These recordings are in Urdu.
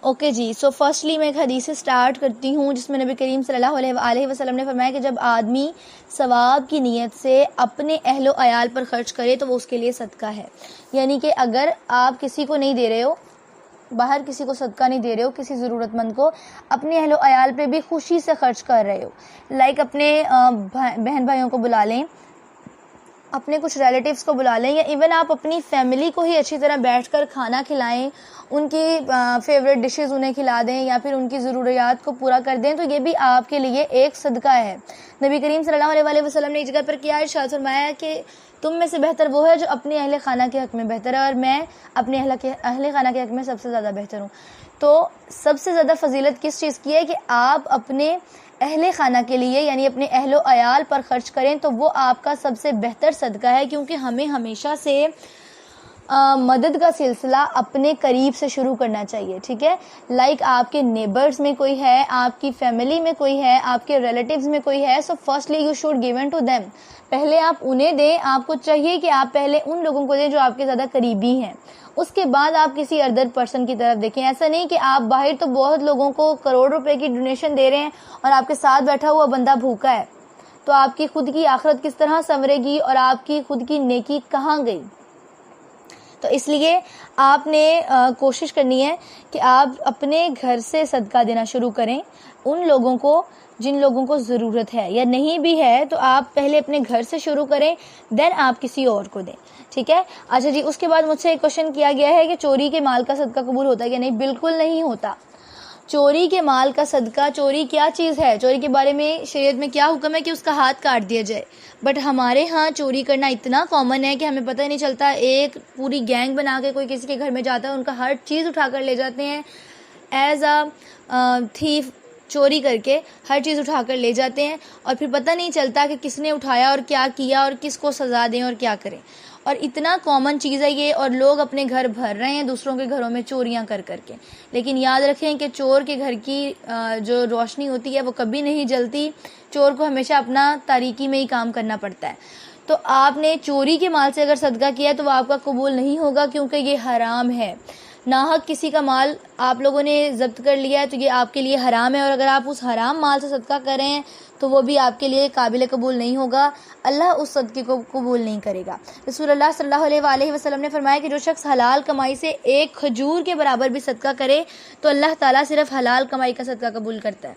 اوکے جی، سو فرسٹلی میں ایک حدیث سے اسٹارٹ کرتی ہوں جس میں نبی کریم صلی اللہ علیہ وسلم نے فرمایا کہ جب آدمی ثواب کی نیت سے اپنے اہل و عیال پر خرچ کرے تو وہ اس کے لیے صدقہ ہے. یعنی کہ اگر آپ کسی کو نہیں دے رہے ہو، باہر کسی کو صدقہ نہیں دے رہے ہو، کسی ضرورت مند کو، اپنے اہل و عیال پہ بھی خوشی سے خرچ کر رہے ہو، لائک اپنے بہن بھائیوں کو بلا لیں، اپنے کچھ ریلیٹیوز کو بلا لیں، یا ایون آپ اپنی فیملی کو ہی اچھی طرح بیٹھ کر کھانا کھلائیں، ان کی فیوریٹ ڈشز انہیں کھلا دیں یا پھر ان کی ضروریات کو پورا کر دیں، تو یہ بھی آپ کے لیے ایک صدقہ ہے. نبی کریم صلی اللہ علیہ وسلم نے ایک جگہ پر کیا ارشاد فرمایا کہ تم میں سے بہتر وہ ہے جو اپنے اہل خانہ کے حق میں بہتر ہے، اور میں اپنے اہل خانہ کے حق میں سب سے زیادہ بہتر ہوں. تو سب سے زیادہ فضیلت کس چیز کی ہے کہ آپ اپنے اہل خانہ کے لیے یعنی اپنے اہل و عیال پر خرچ کریں، تو وہ آپ کا سب سے بہتر صدقہ ہے. کیونکہ ہمیں ہمیشہ سے مدد کا سلسلہ اپنے قریب سے شروع کرنا چاہیے. ٹھیک ہے، لائک آپ کے نیبرز میں کوئی ہے، آپ کی فیملی میں کوئی ہے، آپ کے ریلیٹیوز میں کوئی ہے، so firstly you should give in to them. پہلے آپ انہیں دیں. آپ کو چاہیے کہ آپ پہلے ان لوگوں کو دیں جو آپ کے زیادہ قریبی ہیں، اس کے بعد آپ کسی ادر پرسن کی طرف دیکھیں. ایسا نہیں کہ آپ باہر تو بہت لوگوں کو کروڑ روپے کی ڈونیشن دے رہے ہیں اور آپ کے ساتھ بیٹھا ہوا بندہ بھوکا ہے، تو آپ کی خود کی آخرت کس طرح سنورے گی اور آپ کی خود کی نیکی کہاں گئی؟ تو اس لیے آپ نے کوشش کرنی ہے کہ آپ اپنے گھر سے صدقہ دینا شروع کریں ان لوگوں کو جن لوگوں کو ضرورت ہے، یا نہیں بھی ہے تو آپ پہلے اپنے گھر سے شروع کریں، دین آپ کسی اور کو دیں. ٹھیک ہے. اچھا جی، اس کے بعد مجھ سے ایک کوشچن کیا گیا ہے کہ چوری کے مال کا صدقہ قبول ہوتا ہے کہ نہیں. بالکل نہیں ہوتا. چوری کے مال کا صدقہ، چوری کیا چیز ہے، چوری کے بارے میں شریعت میں کیا حکم ہے کہ اس کا ہاتھ کاٹ دیا جائے. بٹ ہمارے ہاں چوری کرنا اتنا کامن ہے کہ ہمیں پتہ ہی نہیں چلتا. ایک پوری گینگ بنا کے کوئی کسی کے گھر میں جاتا ہے، ان کا ہر چیز اٹھا کر لے جاتے ہیں، ایز اے تھیف چوری کر کے ہر چیز اٹھا کر لے جاتے ہیں، اور پھر پتہ نہیں چلتا کہ کس نے اٹھایا اور کیا کیا اور کس کو سزا دیں اور کیا کریں. اور اتنا کامن چیز ہے یہ، اور لوگ اپنے گھر بھر رہے ہیں دوسروں کے گھروں میں چوریاں کر کر کے. لیکن یاد رکھیں کہ چور کے گھر کی جو روشنی ہوتی ہے وہ کبھی نہیں جلتی. چور کو ہمیشہ اپنا تاریکی میں ہی کام کرنا پڑتا ہے. تو آپ نے چوری کے مال سے اگر صدقہ کیا ہے تو وہ آپ کا قبول نہیں ہوگا، کیونکہ یہ حرام ہے. ناحق کسی کا مال آپ لوگوں نے ضبط کر لیا ہے تو یہ آپ کے لیے حرام ہے، اور اگر آپ اس حرام مال سے صدقہ کریں تو وہ بھی آپ کے لیے قابل قبول نہیں ہوگا. اللہ اس صدقے کو قبول نہیں کرے گا. رسول اللہ صلی اللہ علیہ وسلم نے فرمایا کہ جو شخص حلال کمائی سے ایک کھجور کے برابر بھی صدقہ کرے تو اللہ تعالیٰ صرف حلال کمائی کا صدقہ قبول کرتا ہے.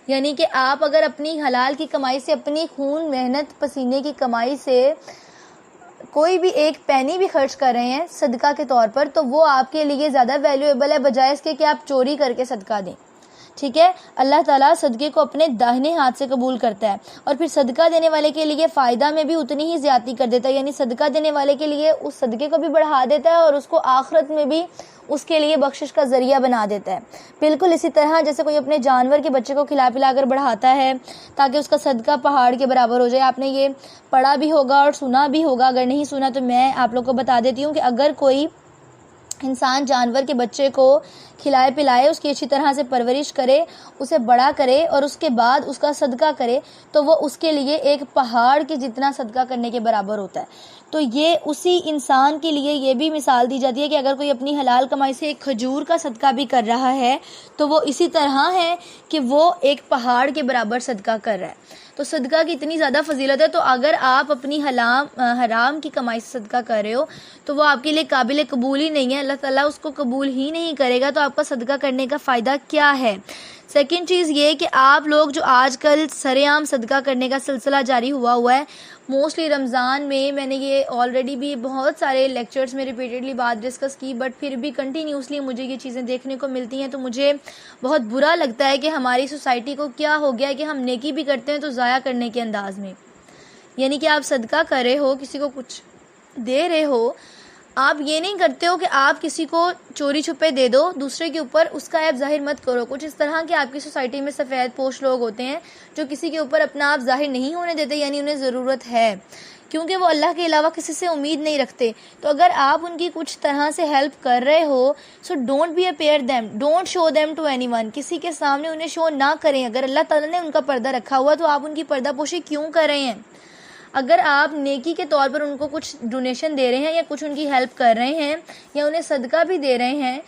یعنی کہ آپ اگر اپنی حلال کی کمائی سے، اپنی خون محنت پسینے کی کمائی سے کوئی بھی ایک پینی بھی خرچ کر رہے ہیں صدقہ کے طور پر، تو وہ آپ کے لیے زیادہ ویلیویبل ہے بجائے اس کے کہ آپ چوری کر کے صدقہ دیں. ٹھیک ہے. اللہ تعالیٰ صدقے کو اپنے داہنے ہاتھ سے قبول کرتا ہے، اور پھر صدقہ دینے والے کے لیے فائدہ میں بھی اتنی ہی زیادتی کر دیتا ہے. یعنی صدقہ دینے والے کے لیے اس صدقے کو بھی بڑھا دیتا ہے اور اس کو آخرت میں بھی اس کے لیے بخشش کا ذریعہ بنا دیتا ہے. بالکل اسی طرح جیسے کوئی اپنے جانور کے بچے کو کھلا پلا کر بڑھاتا ہے تاکہ اس کا صدقہ پہاڑ کے برابر ہو جائے. آپ نے یہ پڑھا بھی ہوگا اور سنا بھی ہوگا، اگر نہیں سنا تو میں آپ لوگ کو بتا دیتی ہوں کہ اگر کوئی انسان جانور کے بچے کو کھلائے پلائے، اس کی اچھی طرح سے پرورش کرے، اسے بڑا کرے اور اس کے بعد اس کا صدقہ کرے، تو وہ اس کے لیے ایک پہاڑ کے جتنا صدقہ کرنے کے برابر ہوتا ہے. تو یہ اسی انسان کے لیے یہ بھی مثال دی جاتی ہے کہ اگر کوئی اپنی حلال کمائی سے ایک کھجور کا صدقہ بھی کر رہا ہے تو وہ اسی طرح ہے کہ وہ ایک پہاڑ کے برابر صدقہ کر رہا ہے. تو صدقہ کی اتنی زیادہ فضیلت ہے. تو اگر آپ اپنی حرام کی کمائی سے صدقہ کر رہے ہو تو وہ آپ کے لیے قابل قبول ہی نہیں ہے، اللہ تعالیٰ اس کو قبول ہی نہیں کرے گا. تو آپ کا صدقہ کرنے کا فائدہ کیا ہے؟ سیکنڈ چیز یہ کہ آپ لوگ جو آج کل سرے عام صدقہ کرنے کا سلسلہ جاری ہوا ہے، موسٹلی رمضان میں نے یہ آلریڈی بھی بہت سارے لیکچرز میں ریپیٹڈلی بات ڈسکس کی، بٹ پھر بھی کنٹینیوسلی مجھے یہ چیزیں دیکھنے کو ملتی ہیں. تو مجھے بہت برا لگتا ہے کہ ہماری سوسائٹی کو کیا ہو گیا ہے کہ ہم نیکی بھی کرتے ہیں تو ضائع کرنے کے انداز میں. یعنی کہ آپ صدقہ کر رہے ہو، کسی کو کچھ دے رہے ہو، آپ یہ نہیں کرتے ہو کہ آپ کسی کو چوری چھپے دے دو، دوسرے کے اوپر اس کا عیب ظاہر مت کرو. کچھ اس طرح کے آپ کی سوسائٹی میں سفید پوش لوگ ہوتے ہیں جو کسی کے اوپر اپنا آپ ظاہر نہیں ہونے دیتے، یعنی انہیں ضرورت ہے کیونکہ وہ اللہ کے علاوہ کسی سے امید نہیں رکھتے. تو اگر آپ ان کی کچھ طرح سے ہیلپ کر رہے ہو، so don't be appear them, don't show them to anyone. کسی کے سامنے انہیں شو نہ کریں. اگر اللہ تعالیٰ نے ان کا پردہ رکھا ہوا تو آپ ان کی پردہ پوشی کیوں کر رہے ہیں؟ اگر آپ نیکی کے طور پر ان کو کچھ ڈونیشن دے رہے ہیں یا کچھ ان کی ہیلپ کر رہے ہیں یا انہیں صدقہ بھی دے رہے ہیں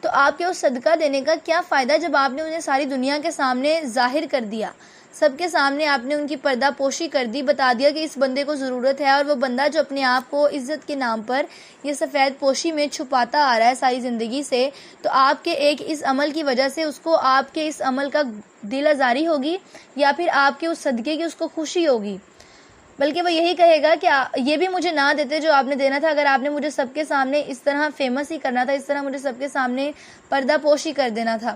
تو آپ کے اس صدقہ دینے کا کیا فائدہ جب آپ نے انہیں ساری دنیا کے سامنے ظاہر کر دیا، سب کے سامنے آپ نے ان کی پردہ پوشی کر دی، بتا دیا کہ اس بندے کو ضرورت ہے، اور وہ بندہ جو اپنے آپ کو عزت کے نام پر یہ سفید پوشی میں چھپاتا آ رہا ہے ساری زندگی سے، تو آپ کے ایک اس عمل کی وجہ سے اس کو آپ کے اس عمل کا دل آزاری ہوگی یا پھر آپ کے اس صدقے کی اس کو خوشی ہوگی؟ بلکہ وہ یہی کہے گا کہ یہ بھی مجھے نہ دیتے جو آپ نے دینا تھا، اگر آپ نے مجھے سب کے سامنے اس طرح فیمس ہی کرنا تھا، اس طرح مجھے سب کے سامنے پردہ پوشی کر دینا تھا۔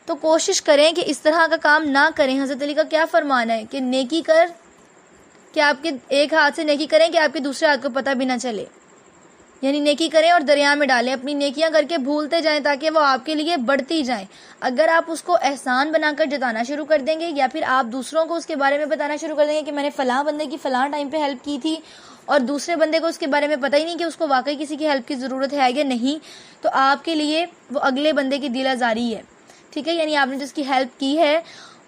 تو کوشش کریں کہ اس طرح کا کام نہ کریں۔ حضرت علی کا کیا فرمان ہے کہ نیکی کر کہ آپ کے ایک ہاتھ سے نیکی کریں کہ آپ کے دوسرے ہاتھ کو پتہ بھی نہ چلے، یعنی نیکی کریں اور دریا میں ڈالیں، اپنی نیکیاں کر کے بھولتے جائیں تاکہ وہ آپ کے لیے بڑھتی جائیں۔ اگر آپ اس کو احسان بنا کر جتانا شروع کر دیں گے یا پھر آپ دوسروں کو اس کے بارے میں بتانا شروع کر دیں گے کہ میں نے فلاں بندے کی فلاں ٹائم پہ ہیلپ کی تھی، اور دوسرے بندے کو اس کے بارے میں پتہ ہی نہیں کہ اس کو واقعی کسی کی ہیلپ کی ضرورت ہے یا نہیں، تو آپ کے لیے وہ اگلے بندے کی دل آزاری ہے، ٹھیک ہے؟ یعنی آپ نے جس کی ہیلپ کی ہے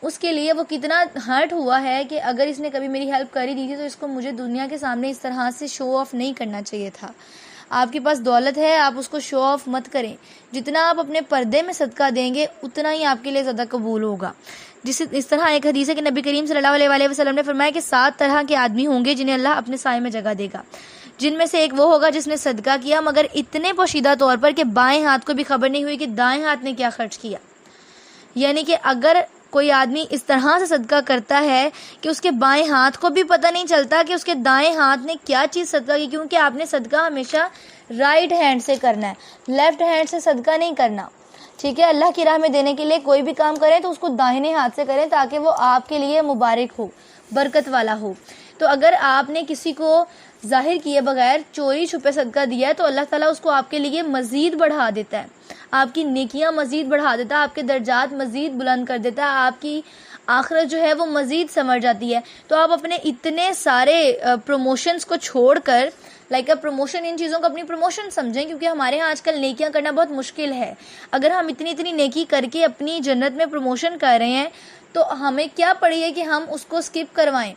اس کے لیے وہ کتنا ہرٹ ہوا ہے کہ اگر اس نے کبھی میری ہیلپ کر ہی دی تھی تو اس کو مجھے دنیا کے سامنے اس طرح سے شو آف نہیں کرنا چاہیے تھا۔ آپ کے پاس دولت ہے، آپ اس کو شو آف مت کریں، جتنا آپ اپنے پردے میں صدقہ دیں گے اتنا ہی آپ کے لیے زیادہ قبول ہوگا۔ اس طرح ایک حدیث ہے کہ نبی کریم صلی اللہ علیہ وسلم نے فرمایا کہ 7 طرح کے آدمی ہوں گے جنہیں اللہ اپنے سائے میں جگہ دے گا، جن میں سے ایک وہ ہوگا جس نے صدقہ کیا مگر اتنے پوشیدہ طور پر کہ بائیں ہاتھ کو بھی خبر نہیں ہوئی کہ دائیں ہاتھ نے کیا خرچ کیا۔ یعنی کہ اگر کوئی آدمی اس طرح سے صدقہ کرتا ہے کہ اس کے بائیں ہاتھ کو بھی پتہ نہیں چلتا کہ اس کے دائیں ہاتھ نے کیا چیز صدقہ کی، کیونکہ آپ نے صدقہ ہمیشہ رائٹ ہینڈ سے کرنا ہے، لیفٹ ہینڈ سے صدقہ نہیں کرنا، ٹھیک ہے؟ اللہ کی راہ میں دینے کے لیے کوئی بھی کام کریں تو اس کو داہنے ہاتھ سے کریں تاکہ وہ آپ کے لیے مبارک ہو، برکت والا ہو۔ تو اگر آپ نے کسی کو ظاہر کیے بغیر چوری چھپے صدقہ دیا ہے تو اللہ تعالیٰ اس کو آپ کے لیے مزید بڑھا دیتا ہے، آپ کی نیکیاں مزید بڑھا دیتا ہے، آپ کے درجات مزید بلند کر دیتا ہے، آپ کی آخرت جو ہے وہ مزید سنور جاتی ہے۔ تو آپ اپنے اتنے سارے پروموشنز کو چھوڑ کر پروموشن، ان چیزوں کو اپنی پروموشن سمجھیں، کیونکہ ہمارے ہاں آج کل نیکیاں کرنا بہت مشکل ہے۔ اگر ہم اتنی نیکی کر کے اپنی جنت میں پروموشن کر رہے ہیں تو ہمیں کیا پڑی ہے کہ ہم اس کو سکپ کروائیں۔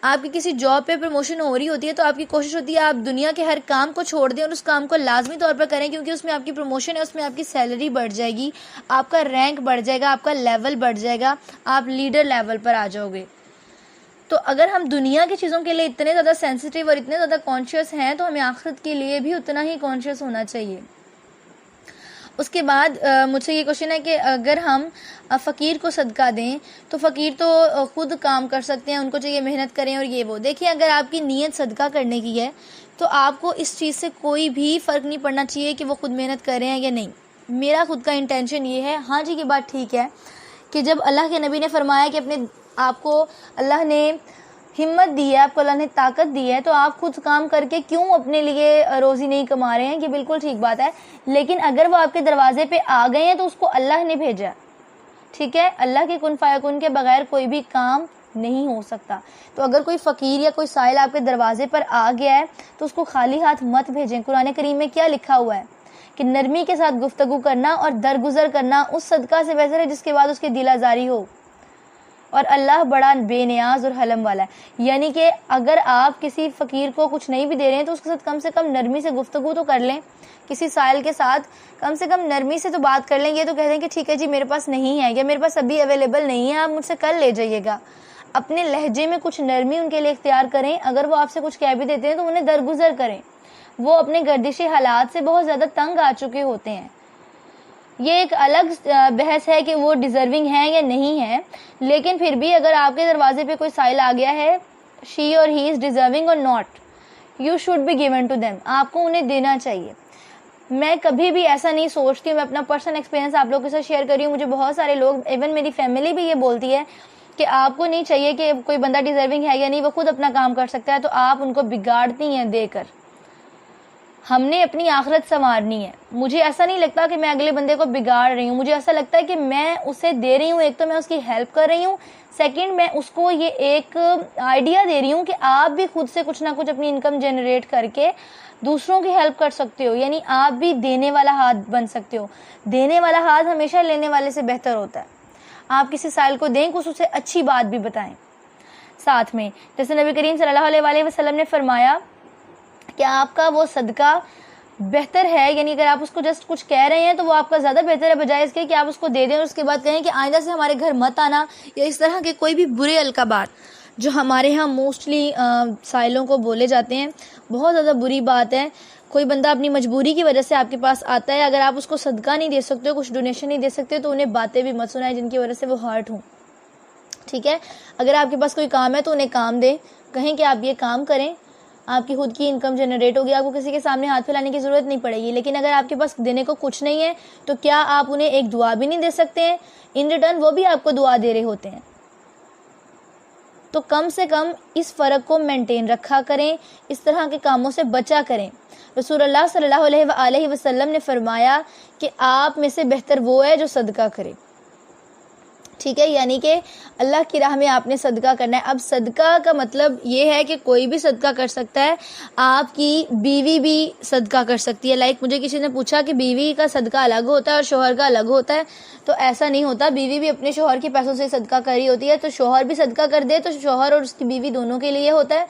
آپ کی کسی جاب پہ پروموشن ہو رہی ہوتی ہے تو آپ کی کوشش ہوتی ہے آپ دنیا کے ہر کام کو چھوڑ دیں اور اس کام کو لازمی طور پر کریں، کیونکہ اس میں آپ کی پروموشن ہے، اس میں آپ کی سیلری بڑھ جائے گی، آپ کا رینک بڑھ جائے گا، آپ کا لیول بڑھ جائے گا، آپ لیڈر لیول پر آ جاؤ گے۔ تو اگر ہم دنیا کی چیزوں کے لیے اتنے زیادہ سینسیٹیو اور اتنے زیادہ کانشیس ہیں تو ہمیں آخرت کے لیے بھی اتنا ہی کانشیس ہونا چاہیے۔ اس کے بعد مجھ سے یہ کوشچن ہے کہ اگر ہم فقیر کو صدقہ دیں تو فقیر تو خود کام کر سکتے ہیں، ان کو چاہیے محنت کریں اور یہ وہ۔ دیکھیں اگر آپ کی نیت صدقہ کرنے کی ہے تو آپ کو اس چیز سے کوئی بھی فرق نہیں پڑنا چاہیے کہ وہ خود محنت کر رہے ہیں یا نہیں۔ میرا خود کا انٹینشن یہ ہے، ہاں جی کی بات ٹھیک ہے کہ جب اللہ کے نبی نے فرمایا کہ اپنے آپ کو اللہ نے ہمت دی ہے، آپ کو اللہ نے طاقت دی ہے، تو آپ خود کام کر کے کیوں اپنے لیے روزی نہیں کما رہے ہیں، یہ بالکل ٹھیک بات ہے۔ لیکن اگر وہ آپ کے دروازے پہ آ گئے ہیں تو اس کو اللہ نے بھیجا، ٹھیک ہے؟ اللہ کے کن فیکن کے بغیر کوئی بھی کام نہیں ہو سکتا۔ تو اگر کوئی فقیر یا کوئی سائل آپ کے دروازے پر آ گیا ہے تو اس کو خالی ہاتھ مت بھیجیں۔ قرآن کریم میں کیا لکھا ہوا ہے کہ نرمی کے ساتھ گفتگو کرنا اور درگزر کرنا اس صدقہ سے بہتر ہے جس کے بعد اس کے دل آزاری ہو، اور اللہ بڑا بے نیاز اور حلم والا ہے۔ یعنی کہ اگر آپ کسی فقیر کو کچھ نہیں بھی دے رہے ہیں تو اس کے ساتھ کم سے کم نرمی سے گفتگو تو کر لیں، کسی سائل کے ساتھ کم سے کم نرمی سے تو بات کر لیں، یہ تو کہہ دیں کہ ٹھیک ہے جی میرے پاس نہیں ہے یا میرے پاس ابھی اویلیبل نہیں ہے، آپ مجھ سے کل لے جائیے گا۔ اپنے لہجے میں کچھ نرمی ان کے لیے اختیار کریں، اگر وہ آپ سے کچھ کہہ بھی دیتے ہیں تو انہیں درگزر کریں، وہ اپنے گردشی حالات سے بہت زیادہ تنگ آ چکے ہوتے ہیں۔ یہ ایک الگ بحث ہے کہ وہ ڈیزرونگ ہیں یا نہیں ہے، لیکن پھر بھی اگر آپ کے دروازے پہ کوئی سائل آ گیا ہے، she or he is deserving or not, you should be given to them, آپ کو انہیں دینا چاہیے۔ میں کبھی بھی ایسا نہیں سوچتی ہوں، میں اپنا پرسنل ایکسپیرینس آپ لوگوں کے ساتھ شیئر کر رہی ہوں، مجھے بہت سارے لوگ ایون میری فیملی بھی یہ بولتی ہے کہ آپ کو نہیں چاہیے کہ کوئی بندہ ڈیزرونگ ہے یا نہیں، وہ خود اپنا کام کر سکتا ہے تو آپ ان کو بگاڑتی ہیں دے کر۔ ہم نے اپنی آخرت سنوارنی ہے۔ مجھے ایسا نہیں لگتا کہ میں اگلے بندے کو بگاڑ رہی ہوں، مجھے ایسا لگتا ہے کہ میں اسے دے رہی ہوں، ایک تو میں اس کی ہیلپ کر رہی ہوں، سیکنڈ میں اس کو یہ ایک آئیڈیا دے رہی ہوں کہ آپ بھی خود سے کچھ نہ کچھ اپنی انکم جنریٹ کر کے دوسروں کی ہیلپ کر سکتے ہو، یعنی آپ بھی دینے والا ہاتھ بن سکتے ہو۔ دینے والا ہاتھ ہمیشہ لینے والے سے بہتر ہوتا ہے۔ آپ کسی سائل کو دیں، کچھ اسے اچھی بات بھی بتائیں ساتھ میں، جیسے نبی کریم صلی اللہ علیہ وسلم نے فرمایا کہ آپ کا وہ صدقہ بہتر ہے، یعنی اگر آپ اس کو جسٹ کچھ کہہ رہے ہیں تو وہ آپ کا زیادہ بہتر ہے بجائے اس کے کہ آپ اس کو دے دیں اور اس کے بعد کہیں کہ آئندہ سے ہمارے گھر مت آنا، یا اس طرح کے کوئی بھی برے القابات جو ہمارے ہاں موسٹلی سائلوں کو بولے جاتے ہیں. بہت زیادہ بری بات ہے. کوئی بندہ اپنی مجبوری کی وجہ سے آپ کے پاس آتا ہے، اگر آپ اس کو صدقہ نہیں دے سکتے، کچھ ڈونیشن نہیں دے سکتے، تو انہیں باتیں بھی مت سنائیں جن کی وجہ سے وہ ہارٹ ہوں. ٹھیک ہے، اگر آپ کے پاس کوئی کام ہے تو انہیں کام دیں، کہیں کہ آپ یہ کام کریں، آپ کی خود کی انکم جنریٹ ہوگی، آپ کو کسی کے سامنے ہاتھ پھیلانے کی ضرورت نہیں پڑے گی. لیکن اگر آپ کے پاس دینے کو کچھ نہیں ہے تو کیا آپ انہیں ایک دعا بھی نہیں دے سکتے ہیں؟ ان ریٹرن وہ بھی آپ کو دعا دے رہے ہوتے ہیں. تو کم سے کم اس فرق کو مینٹین رکھا کریں، اس طرح کے کاموں سے بچا کریں. رسول اللہ صلی اللہ علیہ وآلہ وسلم نے فرمایا کہ آپ میں سے بہتر وہ ہے جو صدقہ کرے. ٹھیک ہے، یعنی کہ اللہ کی راہ میں آپ نے صدقہ کرنا ہے. اب صدقہ کا مطلب یہ ہے کہ کوئی بھی صدقہ کر سکتا ہے. آپ کی بیوی بھی صدقہ کر سکتی ہے. لائک مجھے کسی نے پوچھا کہ بیوی کا صدقہ الگ ہوتا ہے اور شوہر کا الگ ہوتا ہے، تو ایسا نہیں ہوتا. بیوی بھی اپنے شوہر کے پیسوں سے صدقہ کر رہی ہوتی ہے، تو شوہر بھی صدقہ کر دے تو شوہر اور اس کی بیوی دونوں کے لیے ہوتا ہے.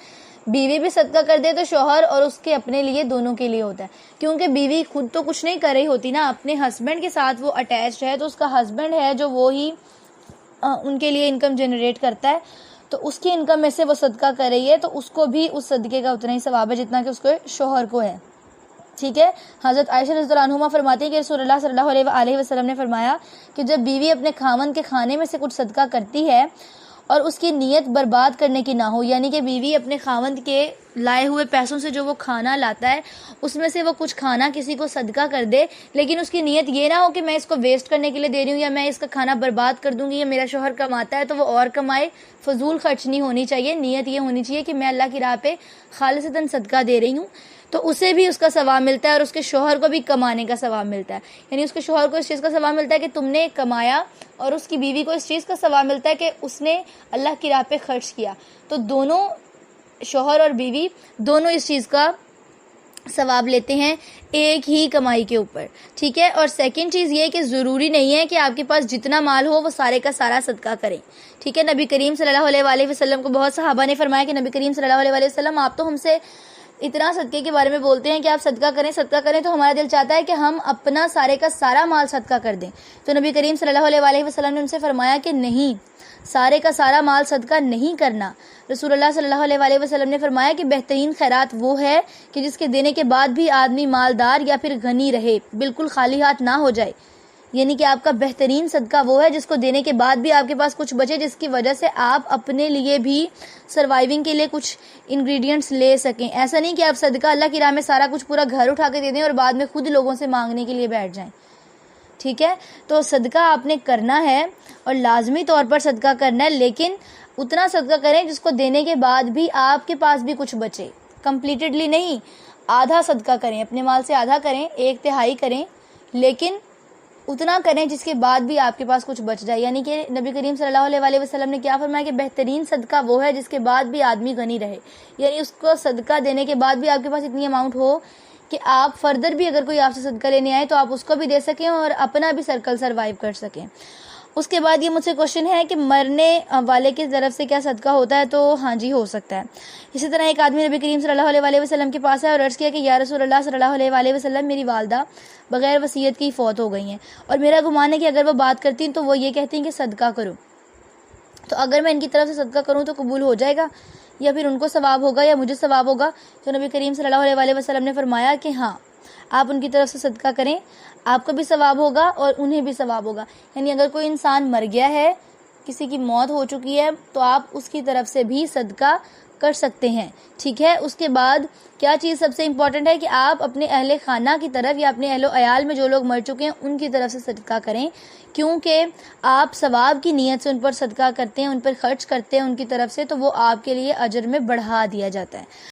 بیوی بھی صدقہ کر دے تو شوہر اور اس کے اپنے لیے دونوں کے لیے ہوتا ہے. کیونکہ بیوی خود تو کچھ نہیں کر رہی ہوتی نا، اپنے ہسبینڈ کے ساتھ وہ اٹیچڈ ہے، تو اس کا ہسبینڈ ہے جو وہی ان کے لیے انکم جنریٹ کرتا ہے، تو اس کی انکم میں سے وہ صدقہ کر رہی ہے، تو اس کو بھی اس صدقے کا اتنا ہی ثواب ہے جتنا کہ اس کو شوہر کو ہے. ٹھیک ہے. حضرت عائشہ رضی اللہ عنہما فرماتی ہیں کہ رسول اللہ صلی اللہ علیہ وآلہ وسلم نے فرمایا کہ جب بیوی اپنے خاوند کے کھانے میں سے کچھ صدقہ کرتی ہے اور اس کی نیت برباد کرنے کی نہ ہو، یعنی کہ بیوی اپنے خاوند کے لائے ہوئے پیسوں سے جو وہ کھانا لاتا ہے اس میں سے وہ کچھ کھانا کسی کو صدقہ کر دے، لیکن اس کی نیت یہ نہ ہو کہ میں اس کو ویسٹ کرنے کے لیے دے رہی ہوں یا میں اس کا کھانا برباد کر دوں گی، یا میرا شوہر کماتا ہے تو وہ اور کمائے. فضول خرچ نہیں ہونی چاہیے. نیت یہ ہونی چاہیے کہ میں اللہ کی راہ پہ خالصتاً صدقہ دے رہی ہوں، تو اسے بھی اس کا ثواب ملتا ہے اور اس کے شوہر کو بھی کمانے کا ثواب ملتا ہے. یعنی اس کے شوہر کو اس چیز کا ثواب ملتا ہے کہ تم نے کمایا، اور اس کی بیوی کو اس چیز کا ثواب ملتا ہے کہ اس نے اللہ کی راہ پہ خرچ کیا. تو دونوں شوہر اور بیوی دونوں اس چیز کا ثواب لیتے ہیں ایک ہی کمائی کے اوپر. ٹھیک ہے. اور سیکنڈ چیز یہ کہ ضروری نہیں ہے کہ آپ کے پاس جتنا مال ہو وہ سارے کا سارا صدقہ کریں. ٹھیک ہے. نبی کریم صلی اللہ علیہ وآلہ وسلم کو بہت صحابہ نے فرمایا کہ نبی کریم صلی اللہ علیہ وآلہ وسلم آپ تو ہم سے اتنا صدقے کے بارے میں بولتے ہیں کہ آپ صدقہ کریں تو ہمارا دل چاہتا ہے کہ ہم اپنا سارے کا سارا مال صدقہ کر دیں. تو نبی کریم صلی اللہ علیہ وآلہ وسلم نے ان سے فرمایا کہ نہیں، سارے کا سارا مال صدقہ نہیں کرنا. رسول اللہ صلی اللہ علیہ وآلہ وسلم نے فرمایا کہ بہترین خیرات وہ ہے کہ جس کے دینے کے بعد بھی آدمی مالدار یا پھر غنی رہے، بالکل خالی ہاتھ نہ ہو جائے. یعنی کہ آپ کا بہترین صدقہ وہ ہے جس کو دینے کے بعد بھی آپ کے پاس کچھ بچے، جس کی وجہ سے آپ اپنے لیے بھی سروائیونگ کے لیے کچھ انگریڈینٹس لے سکیں. ایسا نہیں کہ آپ صدقہ اللہ کی راہ میں سارا کچھ پورا گھر اٹھا کے دے دیں اور بعد میں خود لوگوں سے مانگنے کے لیے بیٹھ جائیں. ٹھیک ہے. تو صدقہ آپ نے کرنا ہے اور لازمی طور پر صدقہ کرنا ہے، لیکن اتنا صدقہ کریں جس کو دینے کے بعد بھی آپ کے پاس بھی کچھ بچے. کمپلیٹڈلی نہیں، آدھا صدقہ کریں، اپنے مال سے آدھا کریں، 1/3 کریں، لیکن اتنا کریں جس کے بعد بھی آپ کے پاس کچھ بچ جائے. یعنی کہ نبی کریم صلی اللہ علیہ وآلہ وسلم نے کیا فرمایا کہ بہترین صدقہ وہ ہے جس کے بعد بھی آدمی غنی رہے. یعنی اس کو صدقہ دینے کے بعد بھی آپ کے پاس اتنی اماؤنٹ ہو کہ آپ فردر بھی اگر کوئی آپ سے صدقہ لینے آئے تو آپ اس کو بھی دے سکیں اور اپنا بھی سرکل سروائیو کر سکیں. اس کے بعد یہ مجھ سے کوشچن ہے کہ مرنے والے کی طرف سے کیا صدقہ ہوتا ہے؟ تو ہاں جی، ہو سکتا ہے. اسی طرح ایک آدمی نبی کریم صلی اللہ علیہ وآلہ وسلم کے پاس ہے اور عرض کیا کہ یا رسول اللہ صلی اللہ علیہ وآلہ وسلم، میری والدہ بغیر وصیت کی فوت ہو گئی ہیں اور میرا گمان ہے کہ اگر وہ بات کرتی ہیں تو وہ یہ کہتی ہیں کہ صدقہ کرو، تو اگر میں ان کی طرف سے صدقہ کروں تو قبول ہو جائے گا، یا پھر ان کو ثواب ہوگا یا مجھے ثواب ہوگا؟ تو نبی کریم صلی اللہ علیہ وآلہ وسلم نے فرمایا کہ ہاں، آپ ان کی طرف سے صدقہ کریں، آپ کو بھی ثواب ہوگا اور انہیں بھی ثواب ہوگا. یعنی اگر کوئی انسان مر گیا ہے، کسی کی موت ہو چکی ہے، تو آپ اس کی طرف سے بھی صدقہ کر سکتے ہیں. ٹھیک ہے. اس کے بعد کیا چیز سب سے امپورٹنٹ ہے کہ آپ اپنے اہل خانہ کی طرف یا اپنے اہل و عیال میں جو لوگ مر چکے ہیں ان کی طرف سے صدقہ کریں، کیونکہ آپ ثواب کی نیت سے ان پر صدقہ کرتے ہیں، ان پر خرچ کرتے ہیں ان کی طرف سے، تو وہ آپ کے لیے اجر میں بڑھا دیا جاتا ہے.